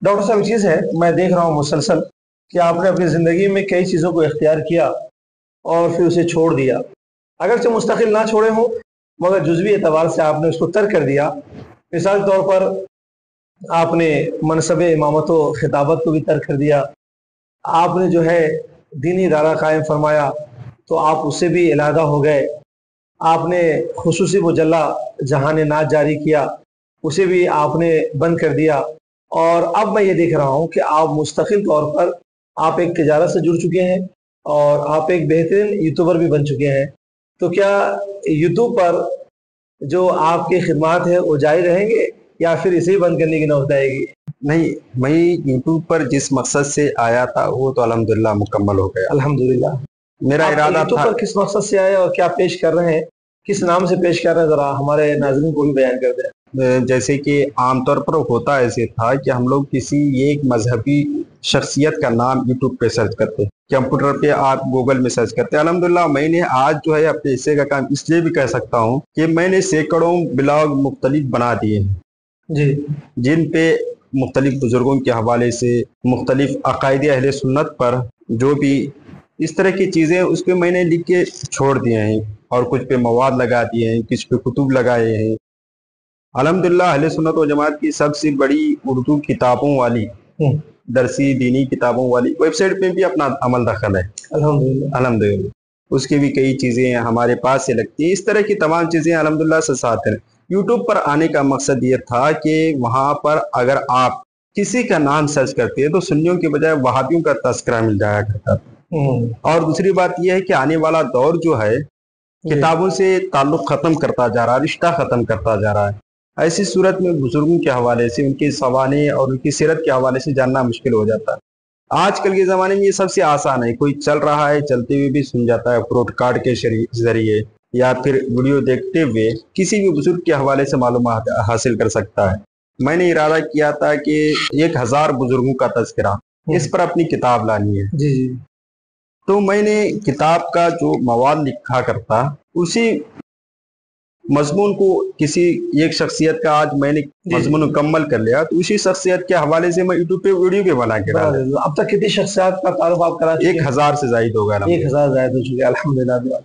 Doctor साहब, एक चीज़ है, मैं देख रहा हूँ मुसलसल कि आपने अपनी ज़िंदगी में कई चीज़ों को इख्तियार किया और फिर उसे छोड़ दिया। अगरचे मुस्तकिल ना छोड़े हों, मगर जुज़वी एतबार से आपने उसको तर्क कर दिया। मिसाल के तौर पर आपने मनसब इमामत व खिताबत को भी तर्क कर दिया। आपने जो है दीनी इदारा कायम फरमाया तो आप उससे भी अलहदा हो गए। आपने खुसूसी मुजल्ला जहान नाज जारी किया, उसे भी आपने बंद कर दिया। और अब मैं ये देख रहा हूँ कि आप मुस्तकिल तौर पर आप एक तिजारत से जुड़ चुके हैं और आप एक बेहतरीन यूट्यूबर भी बन चुके हैं। तो क्या यूट्यूब पर जो आपकी खिदमात है वो जारी रहेंगे या फिर इसे ही बंद करने की नौबत आएगी? नहीं, मैं यूट्यूब पर जिस मकसद से आया था वो तो अल्हम्दुलिल्लाह मुकम्मल हो गया। अल्हम्दुलिल्लाह। मेरा आप इरादा यूट्यूब था, पर किस मकसद से आए और क्या पेश कर रहे हैं? किस नाम से पेश कर रहे हैं, ज़रा हमारे नाज़रीन को भी बयान कर दें। जैसे कि आमतौर पर होता ऐसे था कि हम लोग किसी एक मजहबी शख्सियत का नाम यूट्यूब पे सर्च करते, कंप्यूटर पे आप गूगल में सर्च करते। अल्हम्दुलिल्लाह मैंने आज जो है अपने हिस्से का काम इसलिए भी कह सकता हूँ कि मैंने सैकड़ों ब्लॉग मुख्तलिफ बना दिए हैं जी। जिन पे मुख्तलिफ बुजुर्गों के हवाले से, मुख्तलिफ अकायदे अहले सुन्नत पर जो भी इस तरह की चीज़ें उस पर मैंने लिख के छोड़ दिए हैं और कुछ पे मवाद लगा दिए हैं, कुछ पे कुतुब लगाए हैं। अल्हम्दुलिल्लाह अहले सुन्नत व जमात की सबसे बड़ी उर्दू किताबों वाली, दरसी दीनी किताबों वाली वेबसाइट पे भी अपना अमल दखल है। अल्हम्दुलिल्लाह। अल्हम्दुलिल्लाह उसकी भी कई चीज़ें हमारे पास से लगती हैं। इस तरह की तमाम चीज़ें अल्हम्दुलिल्लाह से साथ हैं। यूट्यूब पर आने का मकसद ये था कि वहाँ पर अगर आप किसी का नाम सर्च करते हैं तो सुन्नियों के बजाय वहाबियों का तस्करा मिल जाया करता था। और दूसरी बात यह है कि आने वाला दौर जो है किताबों से ताल्लुक ख़त्म करता जा रहा है, रिश्ता ख़त्म करता जा रहा है। ऐसी सूरत में बुजुर्गों के हवाले से, उनके सवाने और उनकी सीरत के हवाले से जानना मुश्किल हो जाता है। आजकल के ज़माने में ये सबसे आसान है, कोई चल रहा है चलते हुए भी सुन जाता है ब्रॉडकास्ट के जरिए या फिर वीडियो देखते हुए किसी भी बुजुर्ग के हवाले से मालूमात हासिल कर सकता है। मैंने इरादा किया था कि 1000 बुजुर्गों का तज़किरा, इस पर अपनी किताब लानी है। जी जी। तो मैंने किताब का जो मवाद लिखा करता उसी मजमून को किसी एक शख्सियत का आज मैंने मजमून मुकम्मल कर लिया, तो उसी शख्सियत के हवाले से मैं यूट्यूब पे वीडियो भी बना के डाला। अब तक कितनी शख्सियत का तारुफ आप करा चुके हैं? 1000 से जायद होगा। 1000 जायद हो चुके हैं, अल्हम्दुलिल्लाह।